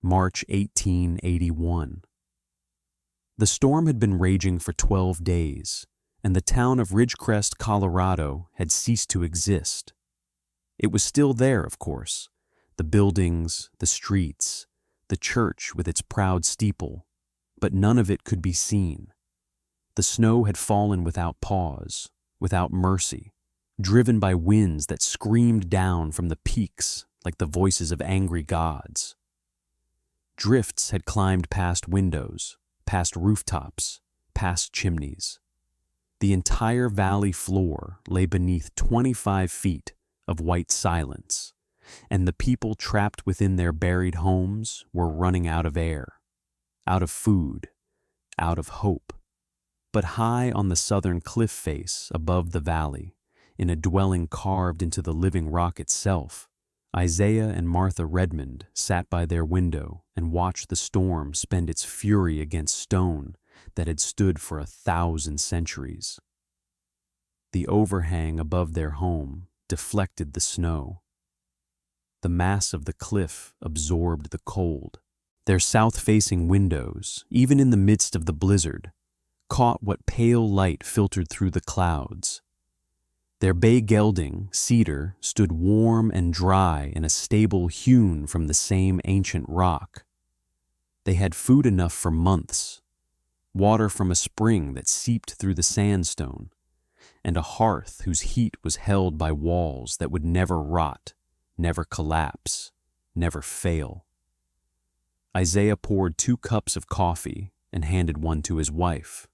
March 1881. The storm had been raging for 12 days, and the town of Ridgecrest, Colorado, had ceased to exist. It was still there, of course, the buildings, the streets, the church with its proud steeple, but none of it could be seen. The snow had fallen without pause, without mercy, driven by winds that screamed down from the peaks like the voices of angry gods. Drifts had climbed past windows, past rooftops, past chimneys. The entire valley floor lay beneath 25 feet of white silence, and the people trapped within their buried homes were running out of air, out of food, out of hope. But high on the southern cliff face above the valley, in a dwelling carved into the living rock itself, Isaiah and Martha Redmond sat by their window and watched the storm spend its fury against stone that had stood for 1,000 centuries. The overhang above their home deflected the snow. The mass of the cliff absorbed the cold. Their south-facing windows, even in the midst of the blizzard, caught what pale light filtered through the clouds. Their bay gelding, Cedar, stood warm and dry in a stable hewn from the same ancient rock. They had food enough for months, water from a spring that seeped through the sandstone, and a hearth whose heat was held by walls that would never rot, never collapse, never fail. Isaiah poured 2 cups of coffee and handed one to his wife.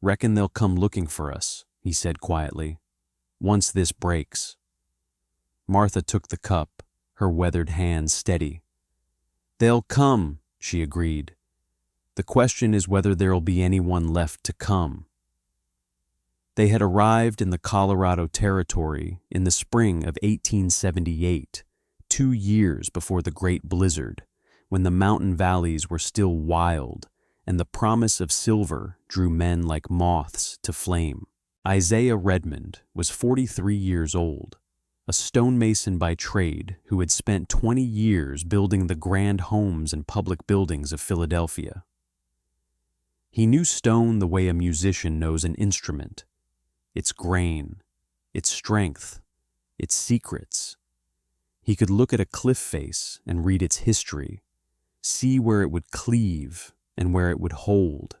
"Reckon they'll come looking for us," he said quietly, "once this breaks." Martha took the cup, her weathered hand steady. "They'll come," she agreed. "The question is whether there'll be anyone left to come." They had arrived in the Colorado Territory in the spring of 1878, 2 years before the Great Blizzard, when the mountain valleys were still wild and the promise of silver drew men like moths to flame. Isaiah Redmond was 43 years old, a stonemason by trade who had spent 20 years building the grand homes and public buildings of Philadelphia. He knew stone the way a musician knows an instrument, its grain, its strength, its secrets. He could look at a cliff face and read its history, see where it would cleave and where it would hold.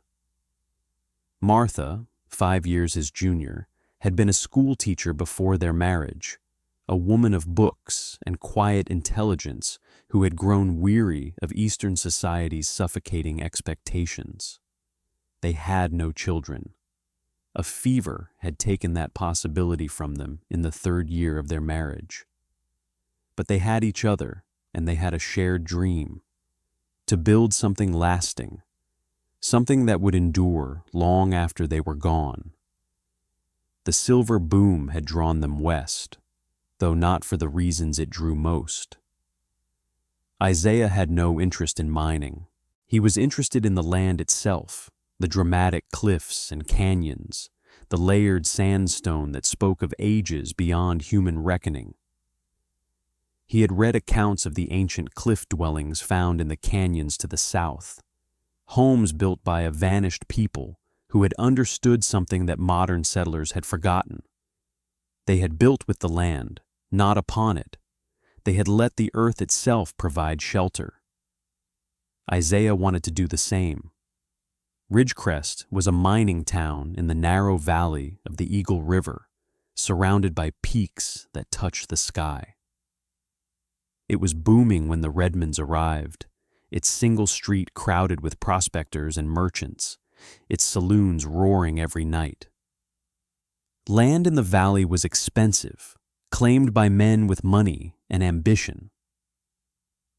Martha, 5 years his junior, had been a school teacher before their marriage, a woman of books and quiet intelligence who had grown weary of Eastern society's suffocating expectations. They had no children. A fever had taken that possibility from them in the 3rd year of their marriage. But they had each other, and they had a shared dream: to build something lasting, something that would endure long after they were gone. The silver boom had drawn them west, though not for the reasons it drew most. Isaiah had no interest in mining. He was interested in the land itself, the dramatic cliffs and canyons, the layered sandstone that spoke of ages beyond human reckoning. He had read accounts of the ancient cliff dwellings found in the canyons to the south, homes built by a vanished people who had understood something that modern settlers had forgotten. They had built with the land, not upon it. They had let the earth itself provide shelter. Isaiah wanted to do the same. Ridgecrest was a mining town in the narrow valley of the Eagle River, surrounded by peaks that touched the sky. It was booming when the Redmonds arrived, its single street crowded with prospectors and merchants, its saloons roaring every night. Land in the valley was expensive, claimed by men with money and ambition.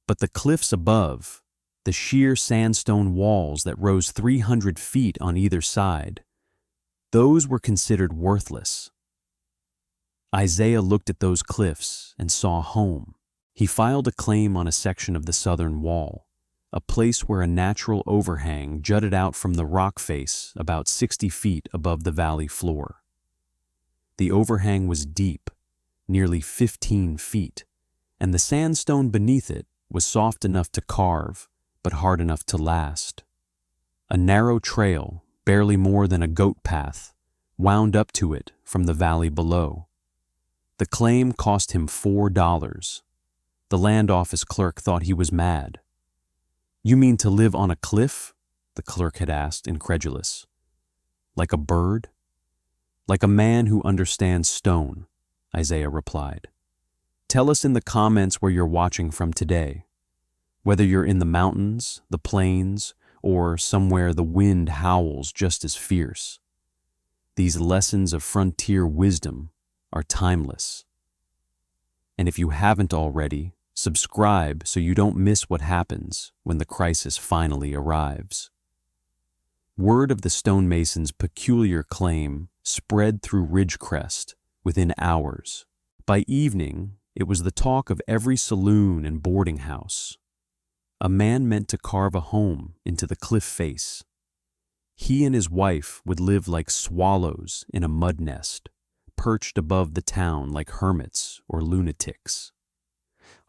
But the cliffs above, the sheer sandstone walls that rose 300 feet on either side, those were considered worthless. Isaiah looked at those cliffs and saw home. He filed a claim on a section of the southern wall, a place where a natural overhang jutted out from the rock face about 60 feet above the valley floor. The overhang was deep, nearly 15 feet, and the sandstone beneath it was soft enough to carve, but hard enough to last. A narrow trail, barely more than a goat path, wound up to it from the valley below. The claim cost him $4. The land office clerk thought he was mad. "You mean to live on a cliff?" the clerk had asked, incredulous. "Like a bird?" "Like a man who understands stone," Isaiah replied. "Tell us in the comments where you're watching from today. Whether you're in the mountains, the plains, or somewhere the wind howls just as fierce. These lessons of frontier wisdom are timeless. And if you haven't already, subscribe so you don't miss what happens when the crisis finally arrives. Word of the stonemason's peculiar claim spread through Ridgecrest within hours. By evening, it was the talk of every saloon and boarding house. A man meant to carve a home into the cliff face. He and his wife would live like swallows in a mud nest, perched above the town like hermits or lunatics.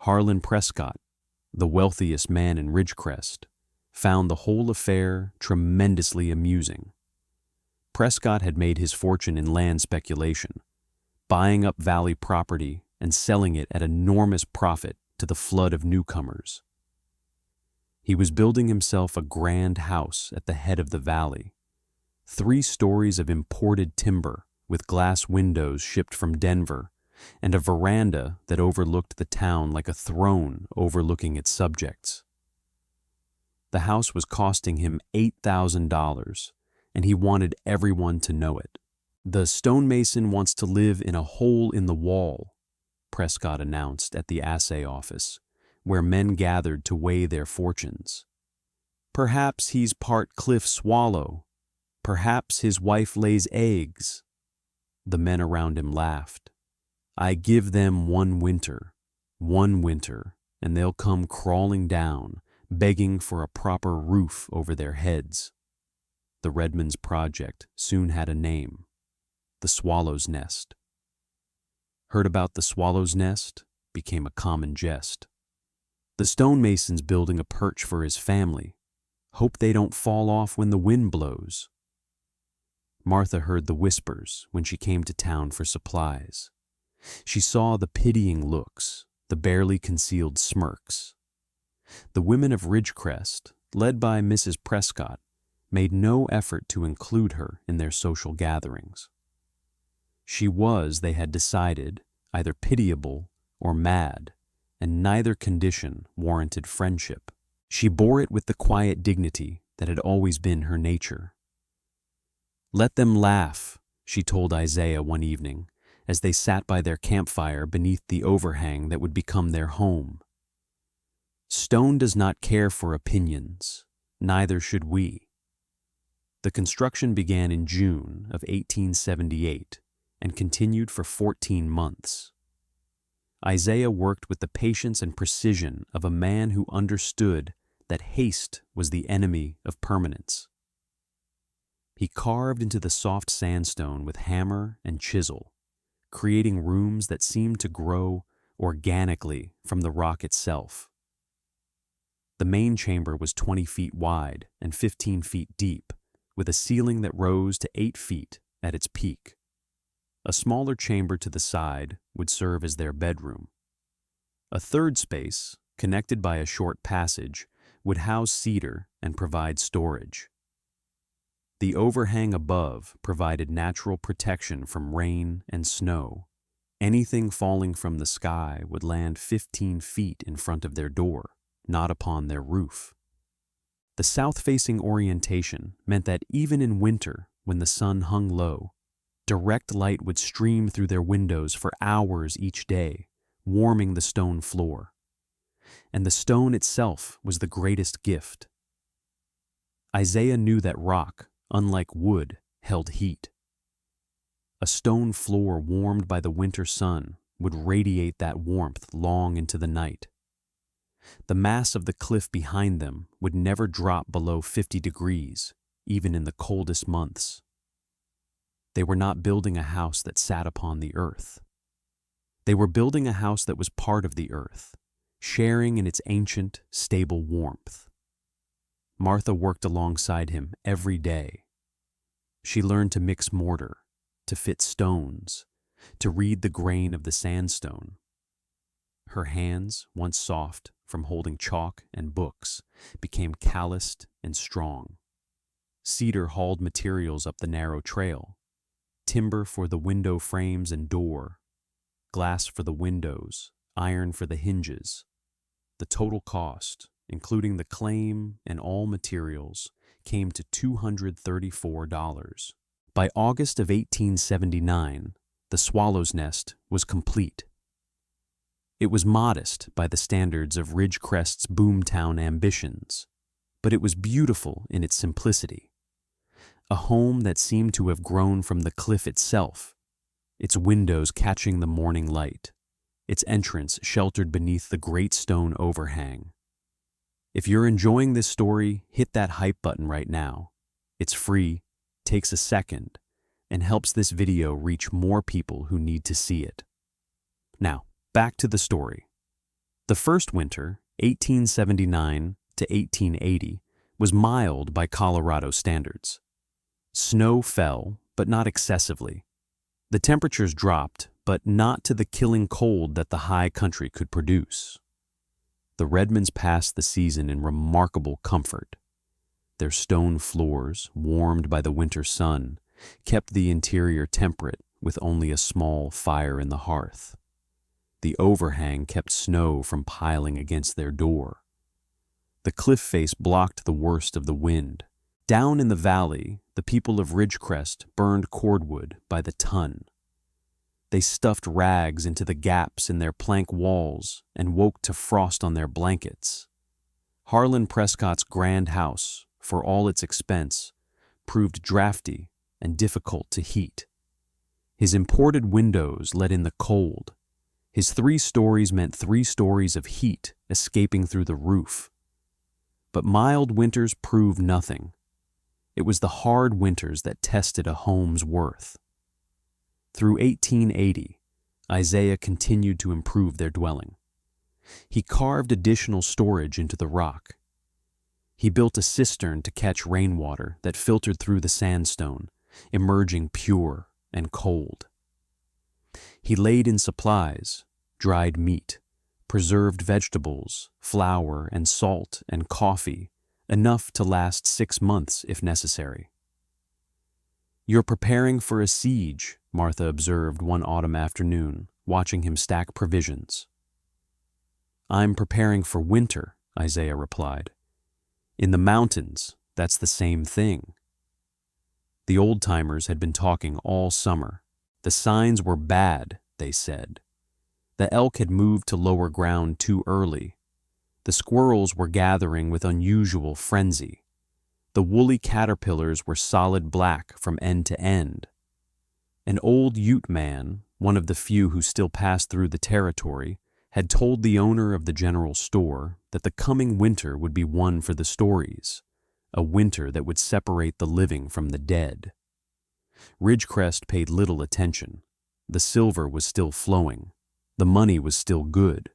Harlan Prescott, the wealthiest man in Ridgecrest, found the whole affair tremendously amusing. Prescott had made his fortune in land speculation, buying up valley property and selling it at enormous profit to the flood of newcomers. He was building himself a grand house at the head of the valley, 3 stories of imported timber with glass windows shipped from Denver, and a veranda that overlooked the town like a throne overlooking its subjects. The house was costing him $8,000, and he wanted everyone to know it. "The stonemason wants to live in a hole in the wall," Prescott announced at the assay office, where men gathered to weigh their fortunes. "Perhaps he's part cliff swallow. Perhaps his wife lays eggs." The men around him laughed. "I give them one winter, and they'll come crawling down, begging for a proper roof over their heads." The Redmond's project soon had a name: the Swallow's Nest. Heard about the Swallow's Nest became a common jest. The stonemason's building a perch for his family. Hope they don't fall off when the wind blows. Martha heard the whispers when she came to town for supplies. She saw the pitying looks, the barely concealed smirks. The women of Ridgecrest, led by Mrs. Prescott, made no effort to include her in their social gatherings. She was, they had decided, either pitiable or mad, and neither condition warranted friendship. She bore it with the quiet dignity that had always been her nature. "Let them laugh," she told Isaiah one evening, as they sat by their campfire beneath the overhang that would become their home. "Stone does not care for opinions, neither should we." The construction began in June of 1878 and continued for 14 months. Isaiah worked with the patience and precision of a man who understood that haste was the enemy of permanence. He carved into the soft sandstone with hammer and chisel, creating rooms that seemed to grow organically from the rock itself. The main chamber was 20 feet wide and 15 feet deep, with a ceiling that rose to 8 feet at its peak. A smaller chamber to the side would serve as their bedroom. A third space, connected by a short passage, would house cedar and provide storage. The overhang above provided natural protection from rain and snow. Anything falling from the sky would land 15 feet in front of their door, not upon their roof. The south-facing orientation meant that even in winter, when the sun hung low, direct light would stream through their windows for hours each day, warming the stone floor. And the stone itself was the greatest gift. Isaiah knew that rock, unlike wood, held heat. A stone floor warmed by the winter sun would radiate that warmth long into the night. The mass of the cliff behind them would never drop below 50 degrees, even in the coldest months. They were not building a house that sat upon the earth. They were building a house that was part of the earth, sharing in its ancient, stable warmth. Martha worked alongside him every day. She learned to mix mortar, to fit stones, to read the grain of the sandstone. Her hands, once soft from holding chalk and books, became calloused and strong. Cedar hauled materials up the narrow trail, timber for the window frames and door, glass for the windows, iron for the hinges. The total cost, including the claim and all materials, came to $234. By August of 1879, the Swallow's Nest was complete. It was modest by the standards of Ridgecrest's boomtown ambitions, but it was beautiful in its simplicity. A home that seemed to have grown from the cliff itself, its windows catching the morning light, its entrance sheltered beneath the great stone overhang. If you're enjoying this story, hit that hype button right now. It's free, takes a second, and helps this video reach more people who need to see it. Now, back to the story. The first winter, 1879 to 1880, was mild by Colorado standards. Snow fell, but not excessively. The temperatures dropped, but not to the killing cold that the high country could produce. The Redmonds passed the season in remarkable comfort. Their stone floors, warmed by the winter sun, kept the interior temperate with only a small fire in the hearth. The overhang kept snow from piling against their door. The cliff face blocked the worst of the wind. Down in the valley, the people of Ridgecrest burned cordwood by the ton. They stuffed rags into the gaps in their plank walls and woke to frost on their blankets. Harlan Prescott's grand house, for all its expense, proved drafty and difficult to heat. His imported windows let in the cold. His 3 stories meant 3 stories of heat escaping through the roof. But mild winters proved nothing. It was the hard winters that tested a home's worth. Through 1880, Isaiah continued to improve their dwelling. He carved additional storage into the rock. He built a cistern to catch rainwater that filtered through the sandstone, emerging pure and cold. He laid in supplies, dried meat, preserved vegetables, flour and salt and coffee, enough to last 6 months if necessary. "You're preparing for a siege," Martha observed one autumn afternoon, watching him stack provisions. "I'm preparing for winter," Isaiah replied. "In the mountains, that's the same thing." The old-timers had been talking all summer. The signs were bad, they said. The elk had moved to lower ground too early. The squirrels were gathering with unusual frenzy. The woolly caterpillars were solid black from end to end. An old Ute man, one of the few who still passed through the territory, had told the owner of the general store that the coming winter would be one for the stories, a winter that would separate the living from the dead. Ridgecrest paid little attention. The silver was still flowing. The money was still good.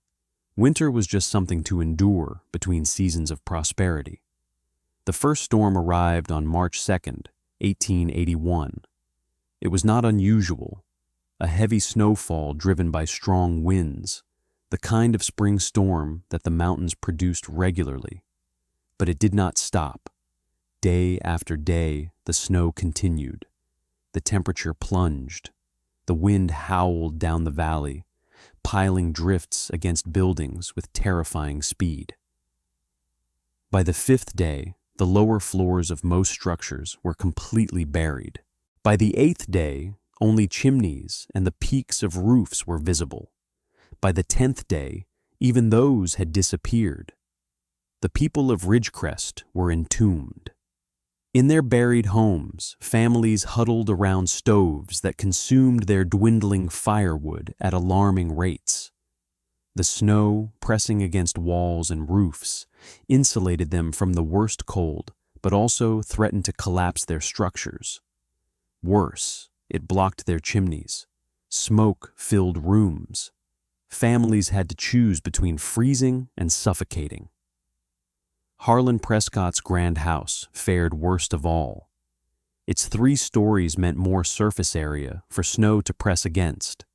Winter was just something to endure between seasons of prosperity. The first storm arrived on March 2nd, 1881. It was not unusual. A heavy snowfall driven by strong winds, the kind of spring storm that the mountains produced regularly. But it did not stop. Day after day, the snow continued. The temperature plunged. The wind howled down the valley, piling drifts against buildings with terrifying speed. By the 5th day, the lower floors of most structures were completely buried. By the 8th day, only chimneys and the peaks of roofs were visible. By the 10th day, even those had disappeared. The people of Ridgecrest were entombed. In their buried homes, families huddled around stoves that consumed their dwindling firewood at alarming rates. The snow, pressing against walls and roofs, insulated them from the worst cold, but also threatened to collapse their structures. Worse, it blocked their chimneys. Smoke filled rooms. Families had to choose between freezing and suffocating. Harlan Prescott's grand house fared worst of all. Its 3 stories meant more surface area for snow to press against.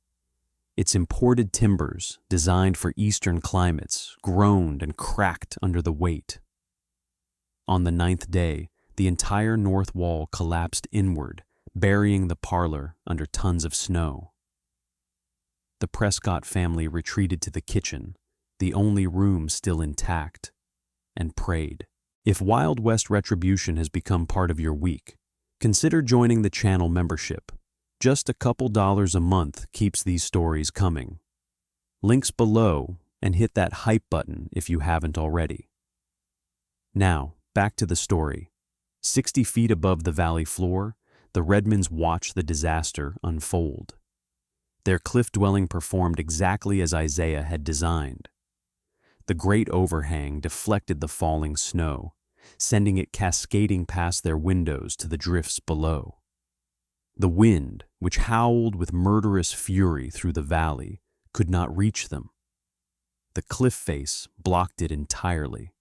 Its imported timbers, designed for eastern climates, groaned and cracked under the weight. On the 9th day, the entire north wall collapsed inward, burying the parlor under tons of snow. The Prescott family retreated to the kitchen, the only room still intact, and prayed. If Wild West Retribution has become part of your week, consider joining the channel membership. Just a couple dollars a month keeps these stories coming. Links below, and hit that hype button if you haven't already. Now, back to the story. 60 feet above the valley floor, the Redmonds watched the disaster unfold. Their cliff dwelling performed exactly as Isaiah had designed. The great overhang deflected the falling snow, sending it cascading past their windows to the drifts below. The wind, which howled with murderous fury through the valley, could not reach them. The cliff face blocked it entirely.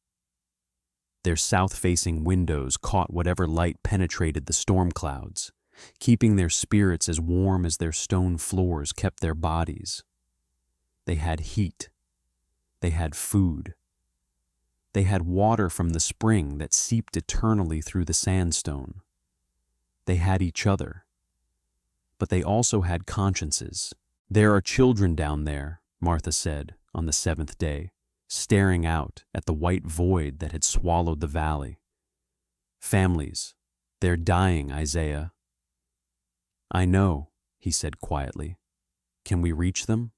Their south-facing windows caught whatever light penetrated the storm clouds, keeping their spirits as warm as their stone floors kept their bodies. They had heat. They had food. They had water from the spring that seeped eternally through the sandstone. They had each other. But they also had consciences. "There are children down there," Martha said on the 7th day, staring out at the white void that had swallowed the valley. "Families. They're dying, Isaiah." "I know," he said quietly. "Can we reach them?"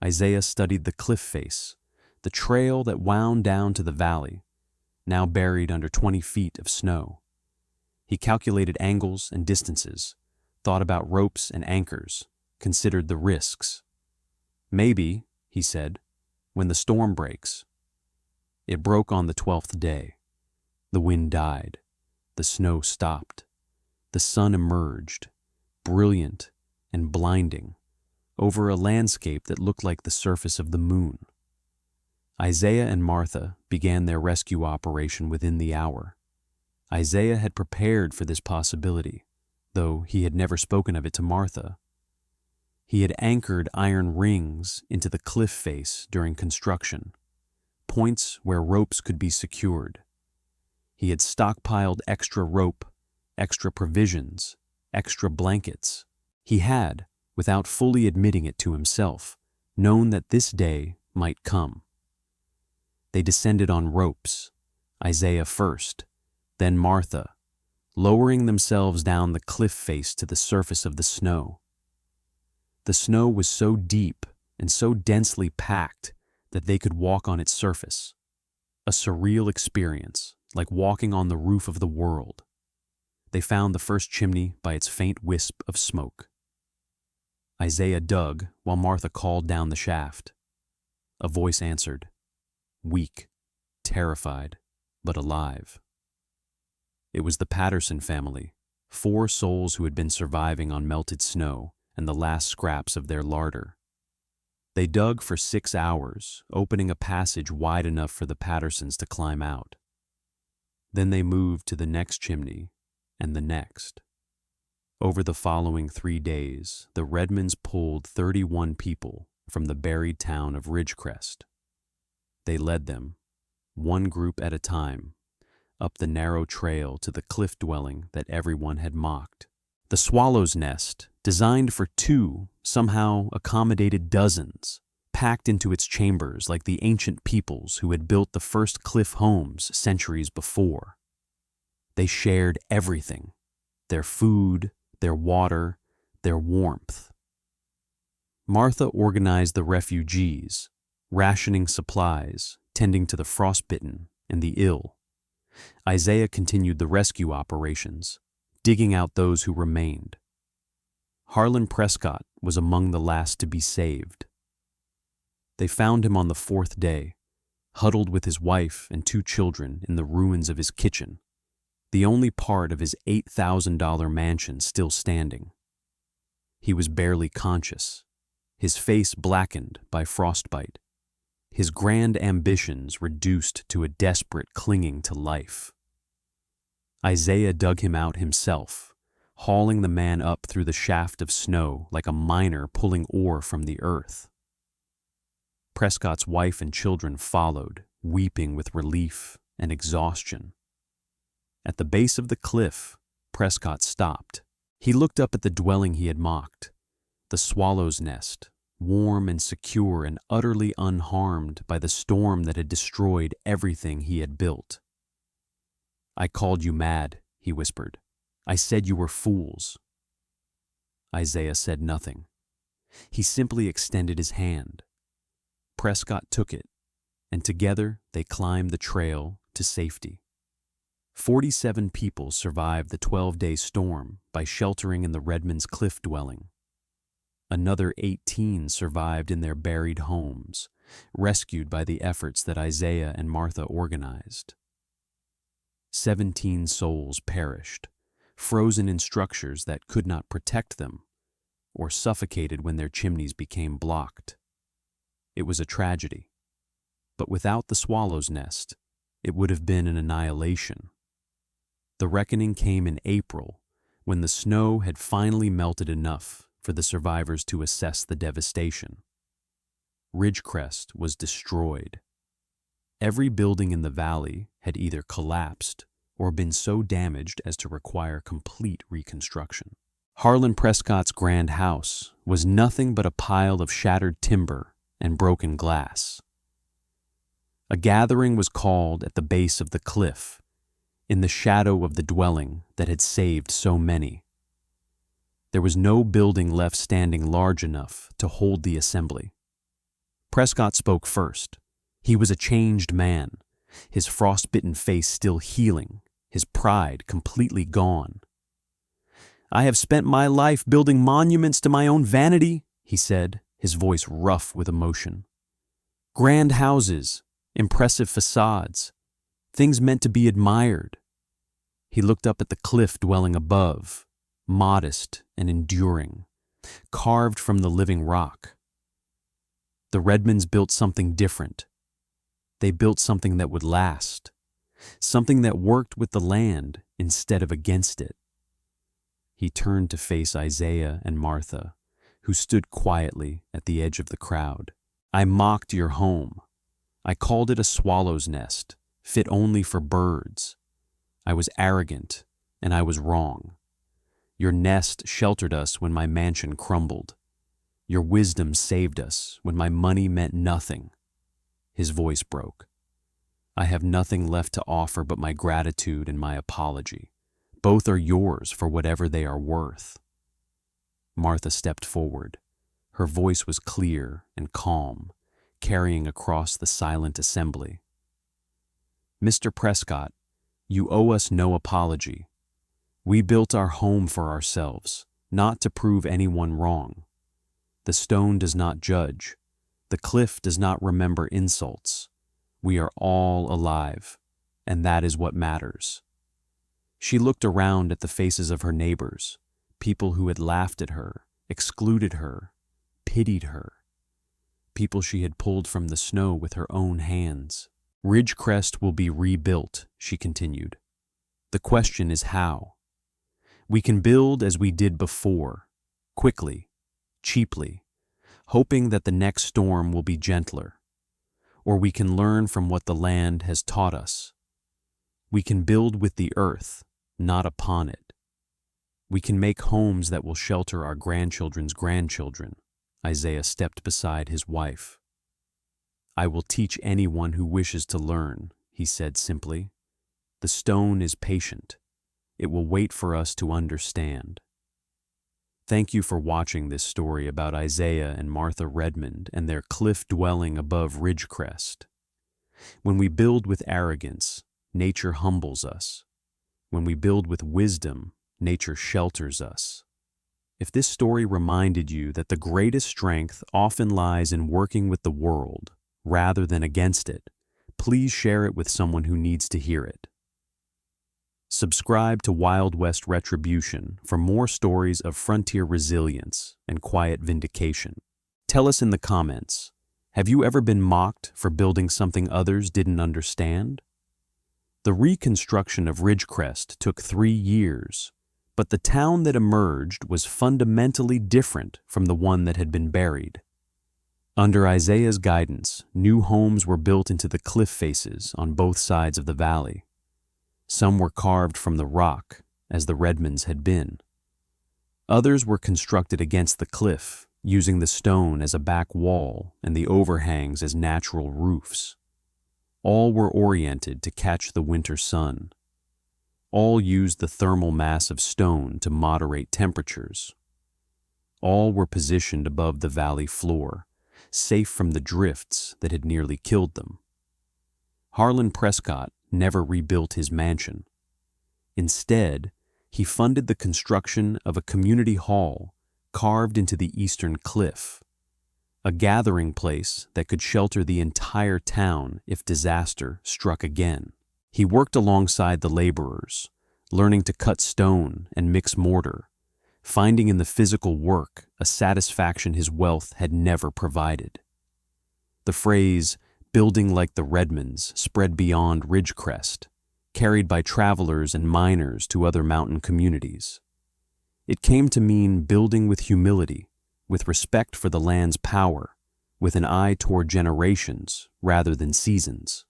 Isaiah studied the cliff face, the trail that wound down to the valley, now buried under 20 feet of snow. He calculated angles and distances, thought about ropes and anchors, considered the risks. "Maybe," he said, "when the storm breaks." It broke on the 12th day. The wind died. The snow stopped. The sun emerged, brilliant and blinding, over a landscape that looked like the surface of the moon. Isaiah and Martha began their rescue operation within the hour. Isaiah had prepared for this possibility, though he had never spoken of it to Martha. He had anchored iron rings into the cliff face during construction, points where ropes could be secured. He had stockpiled extra rope, extra provisions, extra blankets. He had, without fully admitting it to himself, known that this day might come. They descended on ropes, Isaiah first, then Martha, lowering themselves down the cliff face to the surface of the snow. The snow was so deep and so densely packed that they could walk on its surface, a surreal experience, like walking on the roof of the world. They found the first chimney by its faint wisp of smoke. Isaiah dug while Martha called down the shaft. A voice answered, weak, terrified, but alive. It was the Patterson family, 4 souls who had been surviving on melted snow and the last scraps of their larder. They dug for 6 hours, opening a passage wide enough for the Pattersons to climb out. Then they moved to the next chimney and the next. Over the following 3 days, the Redmonds pulled 31 people from the buried town of Ridgecrest. They led them, one group at a time, up the narrow trail to the cliff dwelling that everyone had mocked. The swallow's nest, designed for 2, somehow accommodated dozens, packed into its chambers like the ancient peoples who had built the first cliff homes centuries before. They shared everything, their food, their water, their warmth. Martha organized the refugees, rationing supplies, tending to the frostbitten and the ill. Isaiah continued the rescue operations, digging out those who remained. Harlan Prescott was among the last to be saved. They found him on the 4th day, huddled with his wife and 2 children in the ruins of his kitchen, the only part of his $8,000 mansion still standing. He was barely conscious, his face blackened by frostbite, his grand ambitions reduced to a desperate clinging to life. Isaiah dug him out himself, hauling the man up through the shaft of snow like a miner pulling ore from the earth. Prescott's wife and children followed, weeping with relief and exhaustion. At the base of the cliff, Prescott stopped. He looked up at the dwelling he had mocked, the swallow's nest, warm and secure and utterly unharmed by the storm that had destroyed everything he had built. "I called you mad," he whispered. "I said you were fools." Isaiah said nothing. He simply extended his hand. Prescott took it, and together they climbed the trail to safety. 47 people survived the 12-day storm by sheltering in the Redmond's cliff dwelling. Another 18 survived in their buried homes, rescued by the efforts that Isaiah and Martha organized. 17 souls perished, frozen in structures that could not protect them, or suffocated when their chimneys became blocked. It was a tragedy, but without the swallow's nest, it would have been an annihilation. The reckoning came in April, when the snow had finally melted enough for the survivors to assess the devastation. Ridgecrest was destroyed. Every building in the valley had either collapsed or been so damaged as to require complete reconstruction. Harlan Prescott's grand house was nothing but a pile of shattered timber and broken glass. A gathering was called at the base of the cliff, in the shadow of the dwelling that had saved so many. There was no building left standing large enough to hold the assembly. Prescott spoke first. He was a changed man, his frostbitten face still healing, his pride completely gone. "I have spent my life building monuments to my own vanity," he said, his voice rough with emotion. "Grand houses, impressive facades, things meant to be admired." He looked up at the cliff dwelling above, modest and enduring, carved from the living rock. The Redmonds built something different. They built something that would last, something that worked with the land instead of against it. He turned to face Isaiah and Martha, who stood quietly at the edge of the crowd. "I mocked your home. I called it a swallow's nest, fit only for birds. I was arrogant, and I was wrong. Your nest sheltered us when my mansion crumbled. Your wisdom saved us when my money meant nothing." His voice broke. "I have nothing left to offer but my gratitude and my apology. Both are yours for whatever they are worth." Martha stepped forward. Her voice was clear and calm, carrying across the silent assembly. "Mr. Prescott, you owe us no apology. We built our home for ourselves, not to prove anyone wrong. The stone does not judge. The cliff does not remember insults. We are all alive, and that is what matters." She looked around at the faces of her neighbors, people who had laughed at her, excluded her, pitied her, people she had pulled from the snow with her own hands. "Ridgecrest will be rebuilt," she continued. "The question is how. We can build as we did before, quickly, cheaply, hoping that the next storm will be gentler. Or we can learn from what the land has taught us. We can build with the earth, not upon it. We can make homes that will shelter our grandchildren's grandchildren." Isaiah stepped beside his wife. "I will teach anyone who wishes to learn," he said simply. "The stone is patient. It will wait for us to understand." Thank you for watching this story about Isaiah and Martha Redmond and their cliff dwelling above Ridgecrest. When we build with arrogance, nature humbles us. When we build with wisdom, nature shelters us. If this story reminded you that the greatest strength often lies in working with the world rather than against it, please share it with someone who needs to hear it. Subscribe to Wild West Retribution for more stories of frontier resilience and quiet vindication. Tell us in the comments, have you ever been mocked for building something others didn't understand? The reconstruction of Ridgecrest took 3 years, but the town that emerged was fundamentally different from the one that had been buried. Under Isaiah's guidance, new homes were built into the cliff faces on both sides of the valley. Some were carved from the rock, as the Redmonds had been. Others were constructed against the cliff, using the stone as a back wall and the overhangs as natural roofs. All were oriented to catch the winter sun. All used the thermal mass of stone to moderate temperatures. All were positioned above the valley floor, safe from the drifts that had nearly killed them. Harlan Prescott never rebuilt his mansion. Instead, he funded the construction of a community hall carved into the eastern cliff, a gathering place that could shelter the entire town if disaster struck again. He worked alongside the laborers, learning to cut stone and mix mortar, finding in the physical work a satisfaction his wealth had never provided. The phrase, "building like the Redmonds," spread beyond Ridgecrest, carried by travelers and miners to other mountain communities. It came to mean building with humility, with respect for the land's power, with an eye toward generations rather than seasons.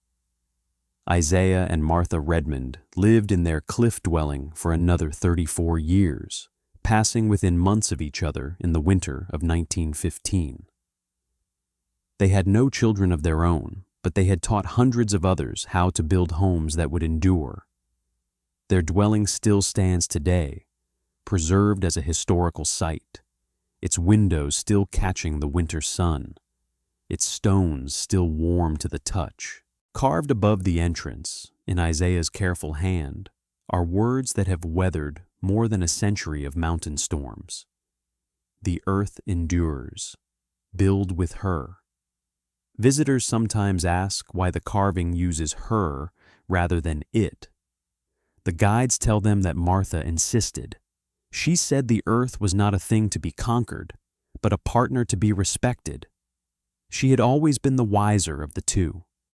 Isaiah and Martha Redmond lived in their cliff dwelling for another 34 years, passing within months of each other in the winter of 1915. They had no children of their own, but they had taught hundreds of others how to build homes that would endure. Their dwelling still stands today, preserved as a historical site, its windows still catching the winter sun, its stones still warm to the touch. Carved above the entrance, in Isaiah's careful hand, are words that have weathered more than a century of mountain storms. The earth endures. Build with her. Visitors sometimes ask why the carving uses her rather than it. The guides tell them that Martha insisted. She said the earth was not a thing to be conquered, but a partner to be respected. She had always been the wiser of the two.